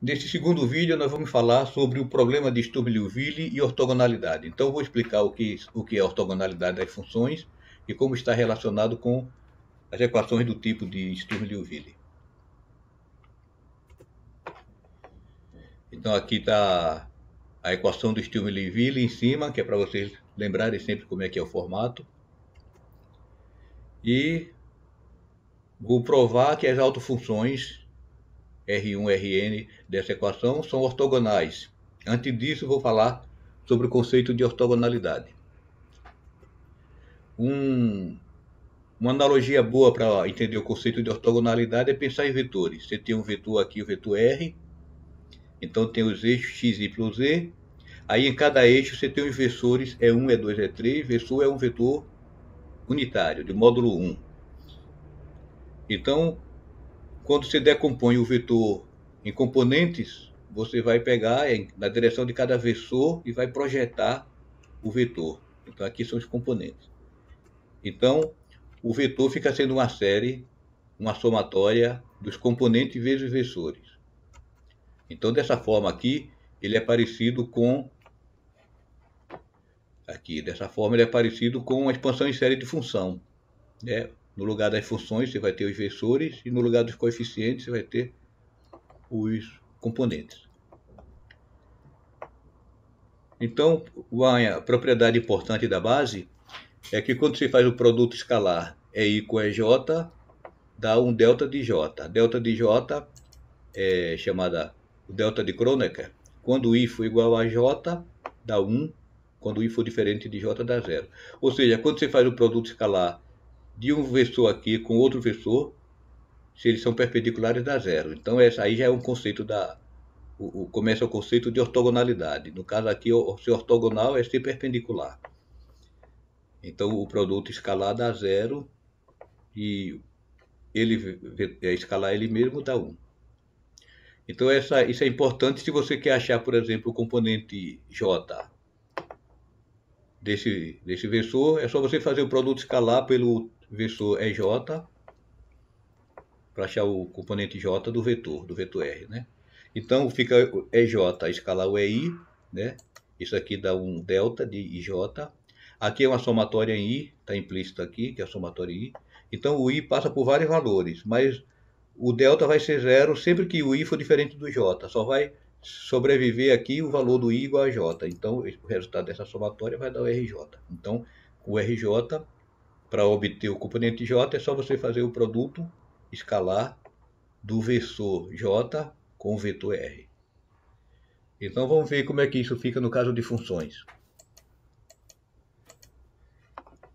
Nesse segundo vídeo, nós vamos falar sobre o problema de Sturm-Liouville e ortogonalidade. Então, eu vou explicar o que é a ortogonalidade das funções e como está relacionado com as equações do tipo de Sturm-Liouville. Então, aqui está a equação do Sturm-Liouville em cima, que é para vocês lembrarem sempre como é que é o formato. E vou provar que as autofunções R1, Rn dessa equação são ortogonais. Antes disso, vou falar sobre o conceito de ortogonalidade. Uma analogia boa para entender o conceito de ortogonalidade é pensar em vetores. Você tem um vetor aqui, o vetor R, então tem os eixos x, y, z. Aí em cada eixo você tem os versores E1, E2, E3. Versor é um vetor unitário, de módulo 1. Então, quando você decompõe o vetor em componentes, você vai pegar na direção de cada versor e vai projetar o vetor. Então aqui são os componentes. Então o vetor fica sendo uma série, uma somatória dos componentes vezes versores. Então dessa forma aqui, ele é parecido com uma expansão em série de função, né? No lugar das funções você vai ter os versores e no lugar dos coeficientes você vai ter os componentes. Então, uma propriedade importante da base é que quando você faz o produto escalar EI com EJ, dá um delta de J. Delta de J é chamada o delta de Kronecker. Quando I for igual a J, dá 1. Quando I for diferente de J, dá 0. Ou seja, quando você faz o produto escalar de um versor aqui com outro versor, se eles são perpendiculares, dá 0. Então, essa aí já é um conceito começa o conceito de ortogonalidade. No caso aqui, ser ortogonal é ser perpendicular. Então o produto escalar dá 0 e escalar ele mesmo dá 1. Então isso é importante se você quer achar, por exemplo, o componente J desse versor. É só você fazer o produto escalar pelo versor EJ para achar o componente J do vetor R, né? Então fica EJ escalar o EI, né? Isso aqui dá um delta de IJ. Aqui é uma somatória em I, está implícito aqui, que é a somatória em I. Então o I passa por vários valores, mas o delta vai ser 0 sempre que o I for diferente do J. Só vai sobreviver aqui o valor do I igual a J. Então o resultado dessa somatória vai dar o RJ. Então o RJ, para obter o componente J, é só você fazer o produto escalar do versor J com o vetor R. Então vamos ver como é que isso fica no caso de funções.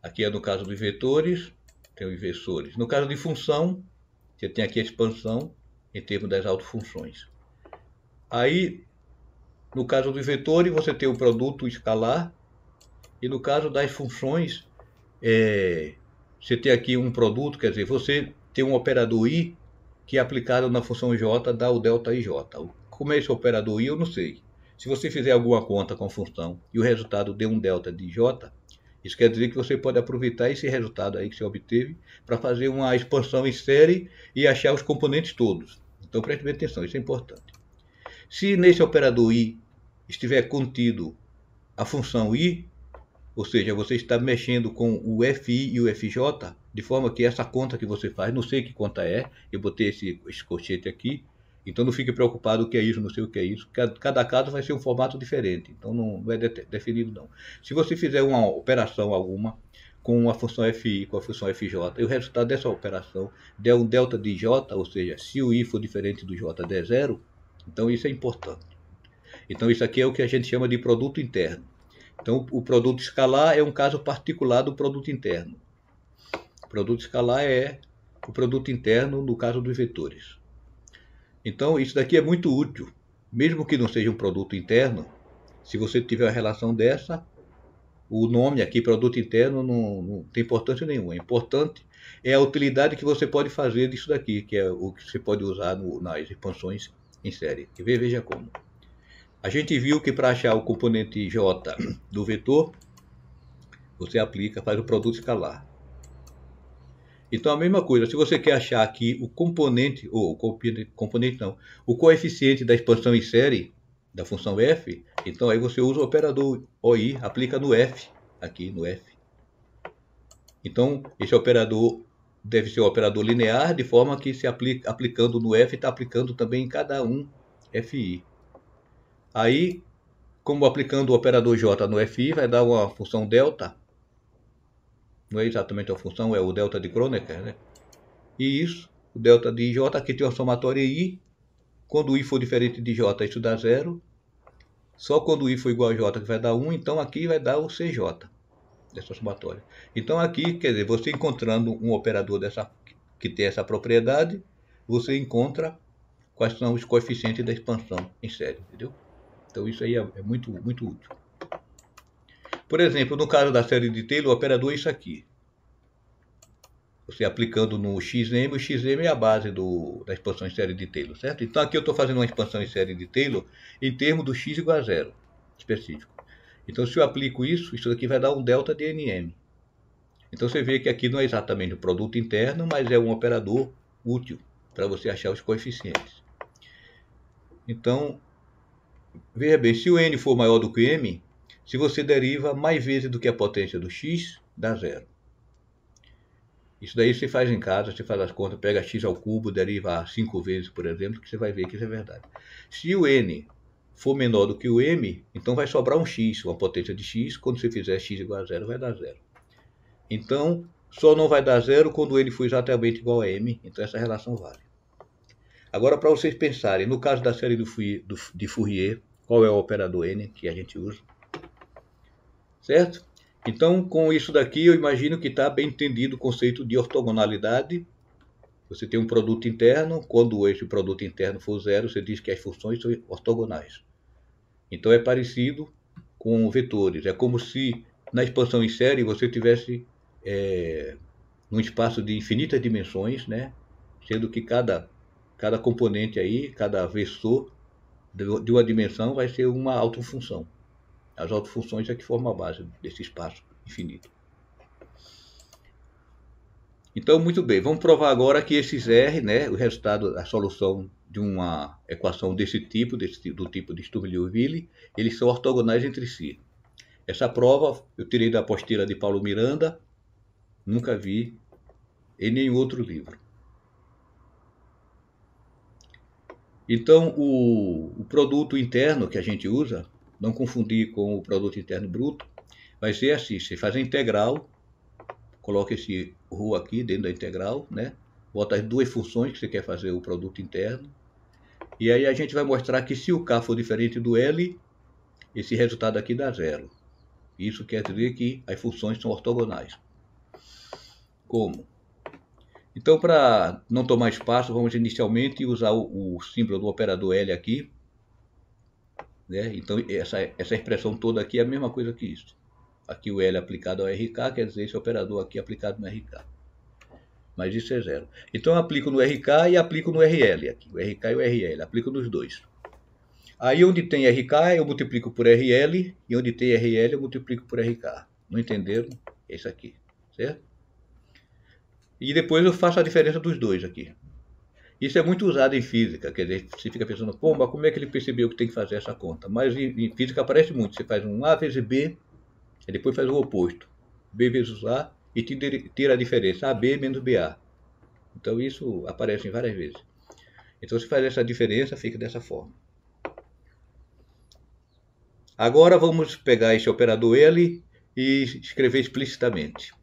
Aqui é no caso dos vetores, tem os versores. No caso de função, você tem aqui a expansão em termos das autofunções. Aí, no caso dos vetores, você tem o produto escalar. E no caso das funções, você tem aqui um produto, quer dizer, você tem um operador I que aplicado na função J dá o delta IJ. Como é esse operador I, eu não sei. Se você fizer alguma conta com a função e o resultado deu um delta de J, isso quer dizer que você pode aproveitar esse resultado aí que você obteve para fazer uma expansão em série e achar os componentes todos. Então preste bem atenção, isso é importante. Se nesse operador I estiver contido a função I, ou seja, você está mexendo com o FI e o FJ, de forma que essa conta que você faz, não sei que conta é, eu botei esse colchete aqui, então não fique preocupado o que é isso, não sei o que é isso. Cada caso vai ser um formato diferente, então não é definido não. Se você fizer uma operação alguma com a função FI, com a função FJ, e o resultado dessa operação der um delta de J, ou seja, se o I for diferente do J der 0, então isso é importante. Então isso aqui é o que a gente chama de produto interno. Então o produto escalar é um caso particular do produto interno. O produto escalar é o produto interno no caso dos vetores. Então isso daqui é muito útil, mesmo que não seja um produto interno. Se você tiver uma relação dessa, o nome aqui, produto interno, não tem importância nenhuma. O importante é a utilidade que você pode fazer disso daqui, que é o que você pode usar nas expansões em série. E veja como. A gente viu que para achar o componente J do vetor, você aplica, faz o produto escalar. Então a mesma coisa, se você quer achar aqui o componente, ou componente não, o coeficiente da expansão em série da função f, então aí você usa o operador OI, aplica no f, aqui no f. Então esse operador deve ser um operador linear, de forma que se aplicando no f, está aplicando também em cada um fi. Aí, como aplicando o operador j no fi, vai dar uma função delta, não é exatamente a função, é o delta de Kronecker, né? E isso, o delta de j, aqui tem uma somatória i, quando i for diferente de j, isso dá zero, só quando i for igual a j que vai dar 1, então aqui vai dar o cj, dessa somatória. Então aqui, quer dizer, você encontrando um operador que tem essa propriedade, você encontra quais são os coeficientes da expansão em série, entendeu? Então isso aí é muito, muito útil. Por exemplo, no caso da série de Taylor, o operador é isso aqui. Você aplicando no XM, o XM é a base da expansão em série de Taylor, certo? Então aqui eu estou fazendo uma expansão em série de Taylor em termos do x igual a zero, específico. Então se eu aplico isso, isso daqui vai dar um delta de NM. Então você vê que aqui não é exatamente o produto interno, mas é um operador útil para você achar os coeficientes. Então, veja bem, se o n for maior do que m, se você deriva mais vezes do que a potência do x, dá zero. Isso daí você faz em casa, você faz as contas, pega x ao cubo, deriva 5 vezes, por exemplo, que você vai ver que isso é verdade. Se o n for menor do que o m, então vai sobrar um x, uma potência de x, quando você fizer x igual a zero, vai dar zero. Então, só não vai dar zero quando ele for exatamente igual a m, então essa relação vale. Agora, para vocês pensarem, no caso da série de Fourier, qual é o operador n que a gente usa? Certo? Então, com isso daqui, eu imagino que está bem entendido o conceito de ortogonalidade. Você tem um produto interno, quando esse produto interno for zero, você diz que as funções são ortogonais. Então, é parecido com vetores. É como se, na expansão em série, você tivesse num espaço de infinitas dimensões, né? Sendo que cada componente aí, cada vetor de uma dimensão vai ser uma autofunção. As autofunções é que formam a base desse espaço infinito. Então, muito bem, vamos provar agora que esses R, né, o resultado, a solução de uma equação desse tipo, do tipo de Sturm-Liouville, eles são ortogonais entre si. Essa prova eu tirei da apostila de Paulo Miranda, nunca vi em nenhum outro livro. Então, o produto interno que a gente usa, não confundir com o produto interno bruto, vai ser assim, você faz a integral, coloca esse ρ aqui dentro da integral, né? Bota as duas funções que você quer fazer o produto interno, e aí a gente vai mostrar que se o K for diferente do L, esse resultado aqui dá zero. Isso quer dizer que as funções são ortogonais. Como? Então, para não tomar espaço, vamos inicialmente usar o símbolo do operador L aqui, né? Então, essa expressão toda aqui é a mesma coisa que isso. Aqui o L aplicado ao RK, quer dizer esse operador aqui aplicado no RK. Mas isso é zero. Então eu aplico no RK e aplico no RL aqui. O RK e o RL, aplico nos dois. Aí onde tem RK eu multiplico por RL e onde tem RL eu multiplico por RK. Não entenderam? É isso aqui, certo? E depois eu faço a diferença dos dois aqui. Isso é muito usado em física, quer dizer, você fica pensando, pô, mas como é que ele percebeu que tem que fazer essa conta? Mas em física aparece muito, você faz um A vezes B, e depois faz o oposto. B vezes A e tira a diferença, AB menos BA. Então isso aparece várias vezes. Então se faz essa diferença, fica dessa forma. Agora vamos pegar esse operador L e escrever explicitamente.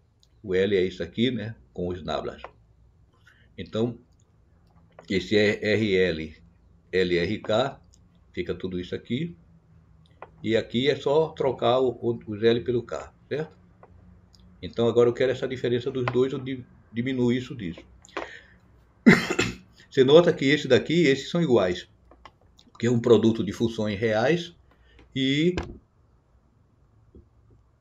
O L é isso aqui, né, com os nablas. Então, esse é RL, LRK, fica tudo isso aqui. E aqui é só trocar os L pelo K, certo? Então agora eu quero essa diferença dos dois, eu diminuo isso disso. Você nota que esse daqui e esses são iguais, porque é um produto de funções reais e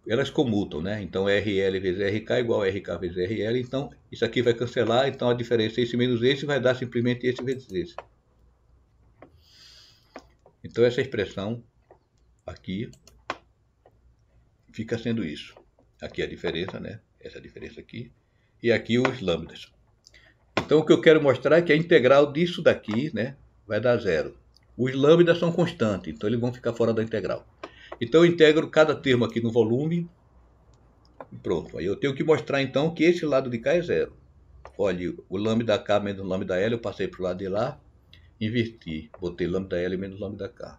elas comutam, né? Então RL vezes RK é igual a RK vezes RL, então isso aqui vai cancelar, então a diferença esse menos esse vai dar simplesmente esse vezes esse. Então essa expressão aqui fica sendo isso. Aqui a diferença, né? Essa diferença aqui. e aqui os lambdas. Então, o que eu quero mostrar é que a integral disso daqui, né, vai dar zero. Os lambdas são constantes, então eles vão ficar fora da integral. Então, eu integro cada termo aqui no volume e pronto. Aí eu tenho que mostrar, então, que esse lado de cá é zero. Olha, o lambda K menos lambda L, eu passei para o lado de lá, inverti, botei lambda L menos lambda K.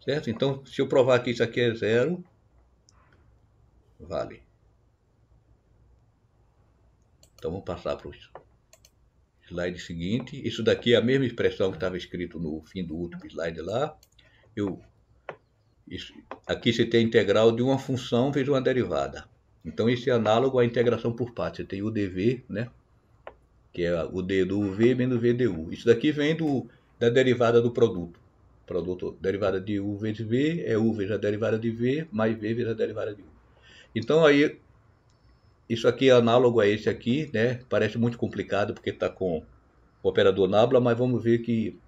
Certo? Então, se eu provar que isso aqui é zero, vale. Então, vamos passar para o slide seguinte. Isso daqui é a mesma expressão que estava escrito no fim do último slide lá. Aqui você tem a integral de uma função vezes uma derivada. Então, isso é análogo à integração por partes. Você tem o dv, né? Que é o d do v menos v du. Isso daqui vem da derivada do produto. Derivada de u vezes v é u vezes a derivada de v mais v vezes a derivada de u. Então, aí, isso aqui é análogo a esse aqui, né? Parece muito complicado porque está com o operador nabla, mas vamos ver que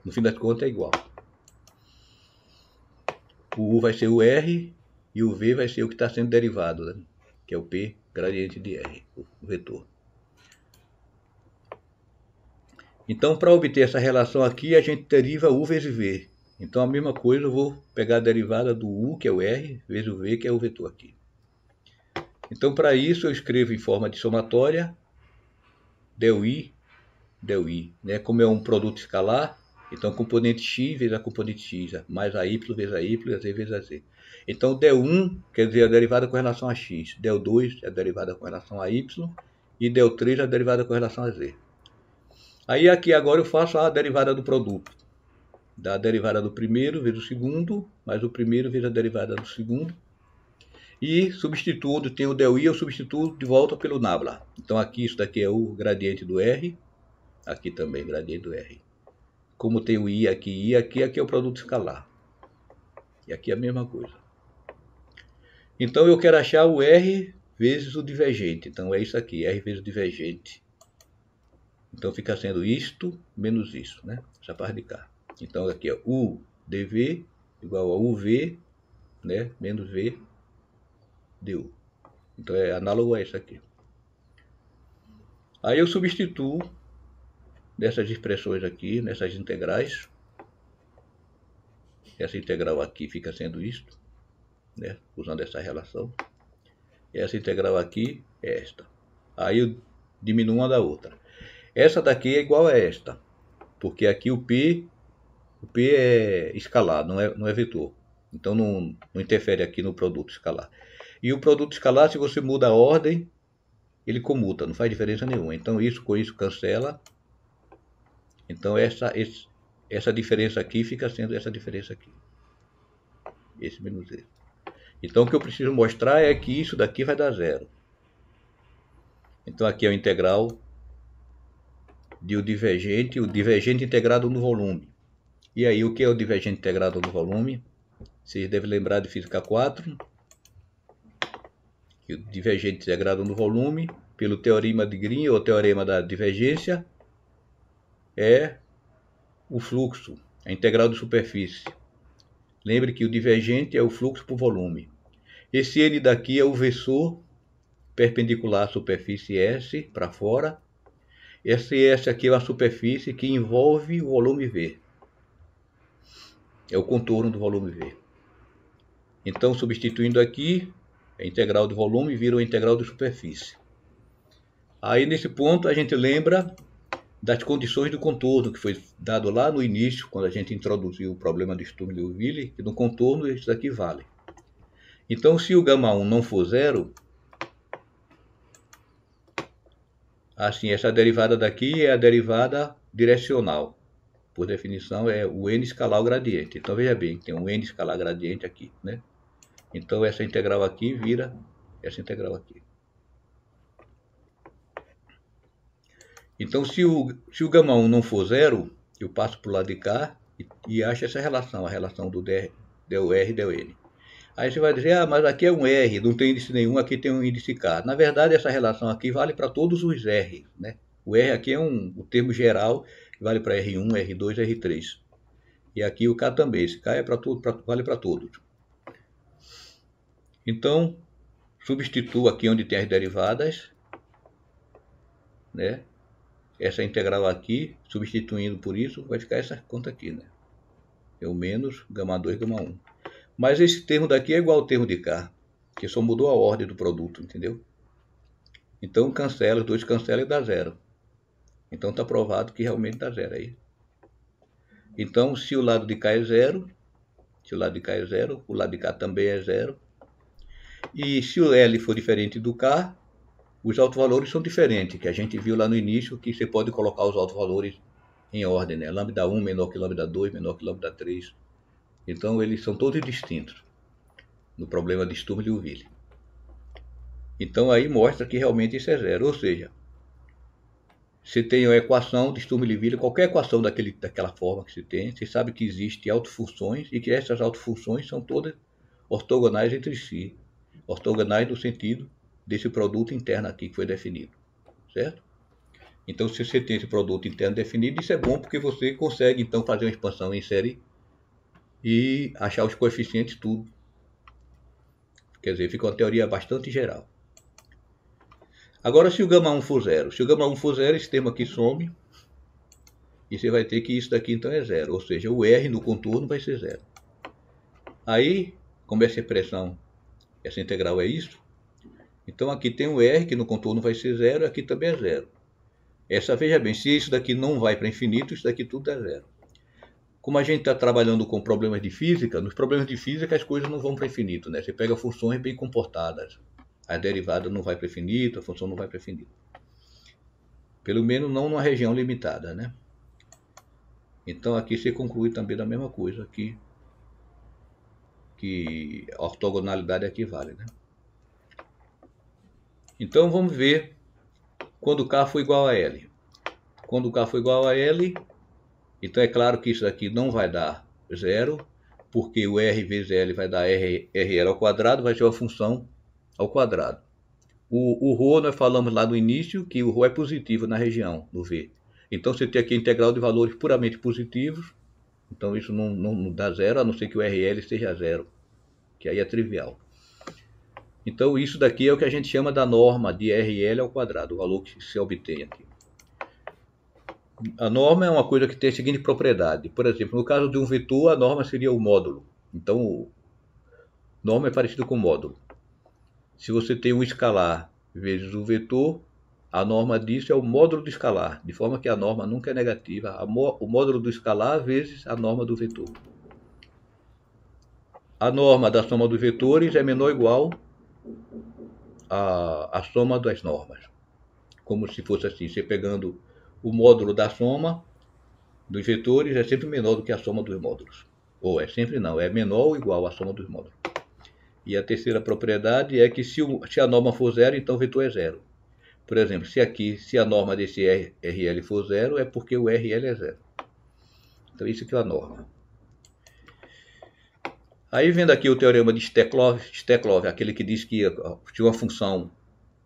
no fim das contas é igual. O u vai ser o r e o v vai ser o que está sendo derivado, né? Que é o p gradiente de r, o vetor. Então, para obter essa relação aqui, a gente deriva u vezes v. Então, a mesma coisa, eu vou pegar a derivada do u, que é o r, vezes o v, que é o vetor aqui. Então, para isso, eu escrevo em forma de somatória del i, né? Como é um produto escalar, então componente x vezes a componente x, mais a y vezes a y, a z vezes a z. Então, del 1 quer dizer a derivada com relação a x, del 2 é a derivada com relação a y, e del 3 é a derivada com relação a z. Aí aqui agora eu faço a derivada do produto. Da derivada do primeiro vezes o segundo, mais o primeiro vezes a derivada do segundo. E substituo onde tem o del i, eu substituo de volta pelo nabla. Então aqui isso daqui é o gradiente do r. Aqui também gradiente do r. Como tem o i, aqui é o produto escalar. E aqui é a mesma coisa. Então eu quero achar o r vezes o divergente. Então é isso aqui, r vezes o divergente. Então fica sendo isto menos isso, né? Essa parte de cá. Então aqui é u dv igual a uv, né? Menos v du. Então é análogo a isso aqui. Aí eu substituo nessas expressões aqui, nessas integrais. Essa integral aqui fica sendo isto, né? Usando essa relação. Essa integral aqui é esta. Aí eu diminuo uma da outra. Essa daqui é igual a esta, porque aqui o P é escalar, não é vetor. Então não interfere aqui no produto escalar. E o produto escalar, se você muda a ordem, ele comuta, não faz diferença nenhuma. Então isso com isso cancela. Então essa diferença aqui fica sendo essa diferença aqui. Esse menos esse. Então o que eu preciso mostrar é que isso daqui vai dar zero. Então aqui é o integral de o divergente integrado no volume. E aí, o que é o divergente integrado no volume? Vocês devem lembrar de física 4. Que o divergente integrado no volume, pelo teorema de Green, ou teorema da divergência, é o fluxo, a integral de superfície. Lembre que o divergente é o fluxo por volume. Esse N daqui é o vetor perpendicular à superfície S, para fora. Esse S aqui é uma superfície que envolve o volume V. É o contorno do volume V. Então, substituindo aqui, a integral de volume vira a integral de superfície. Aí, nesse ponto, a gente lembra das condições do contorno, que foi dado lá no início, quando a gente introduziu o problema de Sturm-Liouville, que no contorno isso daqui vale. Então, se o γ1 não for zero, assim, essa derivada daqui é a derivada direcional. Por definição, é o n escalar o gradiente. Então, veja bem, tem um n escalar gradiente aqui, né? Então, essa integral aqui vira essa integral aqui. Então, se o γ1 não for zero, eu passo para o lado de cá e acho essa relação, a relação do del r del n. Aí você vai dizer, mas aqui é um R, não tem índice nenhum, aqui tem um índice K. Na verdade, essa relação aqui vale para todos os R, né? O R aqui é o termo geral, que vale para R1, R2, R3. E aqui o K também, esse K é vale para todos. Então, substituo aqui onde tem as derivadas. né? Essa integral aqui, substituindo por isso, vai ficar essa conta aqui, né? É o menos gama 2, gama 1. Mas esse termo daqui é igual ao termo de cá, que só mudou a ordem do produto, entendeu? Então cancela, os dois cancela e dá zero. Então está provado que realmente dá zero aí. Então, se o lado de cá é zero, se o lado de cá é zero, o lado de cá também é zero. E se o L for diferente do K, os autovalores são diferentes, que a gente viu lá no início, que você pode colocar os autovalores em ordem, né? Lambda 1 menor que lambda 2, menor que lambda 3. Então, eles são todos distintos no problema de Sturm-Liouville. Então, aí mostra que realmente isso é zero. Ou seja, você tem a equação de Sturm-Liouville, qualquer equação daquela forma que você tem, você sabe que existem autofunções e que essas autofunções são todas ortogonais entre si. Ortogonais no sentido desse produto interno aqui que foi definido, certo? Então, se você tem esse produto interno definido, isso é bom porque você consegue, então, fazer uma expansão em série e achar os coeficientes tudo. Quer dizer, fica uma teoria bastante geral. Agora, se o gama 1 for zero, se o gama 1 for zero, esse termo aqui some e você vai ter que isso daqui então é zero, ou seja, o R no contorno vai ser zero. Aí, como essa expressão, essa integral é isso, então aqui tem o R que no contorno vai ser zero e aqui também é zero. Essa, veja bem, se isso daqui não vai para infinito, isso daqui tudo é zero. Como a gente está trabalhando com problemas de física, nos problemas de física as coisas não vão para infinito, né? Você pega funções bem comportadas. A derivada não vai para infinito, a função não vai para infinito. Pelo menos não numa região limitada, né? Então aqui você conclui também da mesma coisa, que a ortogonalidade equivale, né? Então vamos ver quando K for igual a L. Quando K for igual a L, então é claro que isso daqui não vai dar zero, porque o R vezes L vai dar RL ao quadrado, vai ser uma função ao quadrado. O ρ nós falamos lá no início que o ρ é positivo na região, no V. Então você tem aqui a integral de valores puramente positivos, então isso não dá zero, a não ser que o RL seja zero, que aí é trivial. Então isso daqui é o que a gente chama da norma de RL ao quadrado, o valor que se obtém aqui. A norma é uma coisa que tem a seguinte propriedade. Por exemplo, no caso de um vetor, a norma seria o módulo. Então, norma é parecido com módulo. Se você tem um escalar vezes o vetor, a norma disso é o módulo do escalar, de forma que a norma nunca é negativa. O módulo do escalar vezes a norma do vetor. A norma da soma dos vetores é menor ou igual à soma das normas. Como se fosse assim, você pegando o módulo da soma dos vetores é sempre menor do que a soma dos módulos. Ou é sempre não, é menor ou igual à soma dos módulos. E a terceira propriedade é que se a norma for zero, então o vetor é zero. Por exemplo, se a norma desse RL for zero, é porque o RL é zero. Então isso aqui é a norma. Aí vendo aqui o teorema de Steklov, aquele que diz que se uma função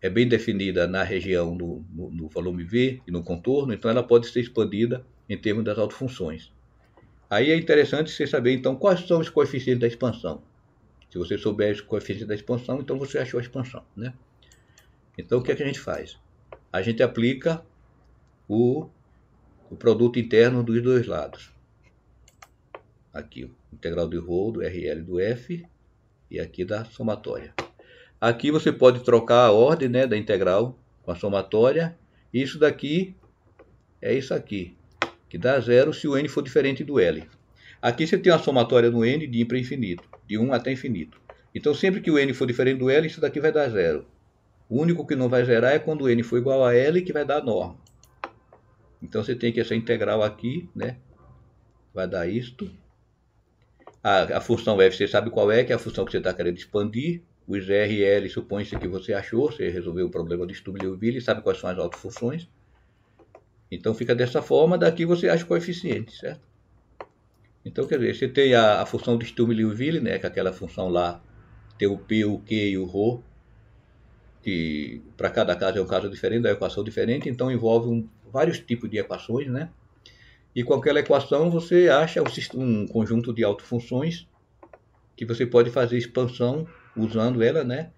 é bem definida na região no volume V e no contorno, então ela pode ser expandida em termos das autofunções. Aí é interessante você saber então quais são os coeficientes da expansão. Se você souber os coeficientes da expansão, então você achou a expansão, né? Então o que é que a gente faz? A gente aplica o produto interno dos dois lados. Aqui, o integral do ρ, do RL do F e aqui da somatória. Aqui você pode trocar a ordem, né, da integral com a somatória. Isso daqui é isso aqui, que dá zero se o n for diferente do L. Aqui você tem uma somatória no n de 1 para infinito, de 1 até infinito. Então sempre que o n for diferente do L, isso daqui vai dar zero. O único que não vai zerar é quando o n for igual a L, que vai dar a norma. Então você tem que essa integral aqui, né, vai dar isto. A função f, você sabe qual é, que é a função que você está querendo expandir. Os RL supõe-se que você achou, você resolveu o problema de Sturm-Liouville, sabe quais são as autofunções. Então fica dessa forma, daqui você acha o coeficiente, certo? Então, quer dizer, você tem a função de Sturm-Liouville, né, que é aquela função lá, tem o P, o Q e o ρ, que para cada caso é um caso diferente, da equação diferente, então envolve vários tipos de equações, né? E com aquela equação você acha um conjunto de autofunções que você pode fazer expansão usando ela, né?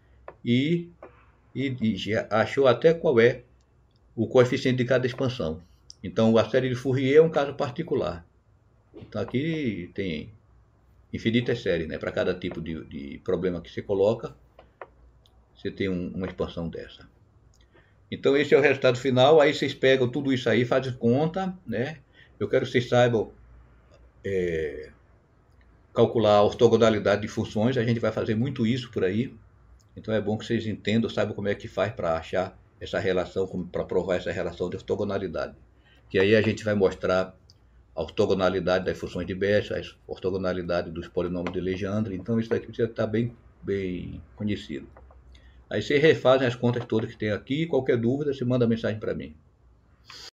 E achou até qual é o coeficiente de cada expansão. Então, a série de Fourier é um caso particular. Então, aqui tem infinitas séries, né? Para cada tipo de problema que você coloca, você tem uma expansão dessa. Então, esse é o resultado final. Aí vocês pegam tudo isso aí, fazem conta, né? Eu quero que vocês saibam calcular a ortogonalidade de funções. A gente vai fazer muito isso por aí. Então, é bom que vocês entendam, saibam como é que faz para achar essa relação, para provar essa relação de ortogonalidade. Que aí a gente vai mostrar a ortogonalidade das funções de Bess, a ortogonalidade dos polinômios de Legendre. Então, isso daqui já está bem conhecido. Aí vocês refazem as contas todas que tem aqui. Qualquer dúvida, você manda mensagem para mim.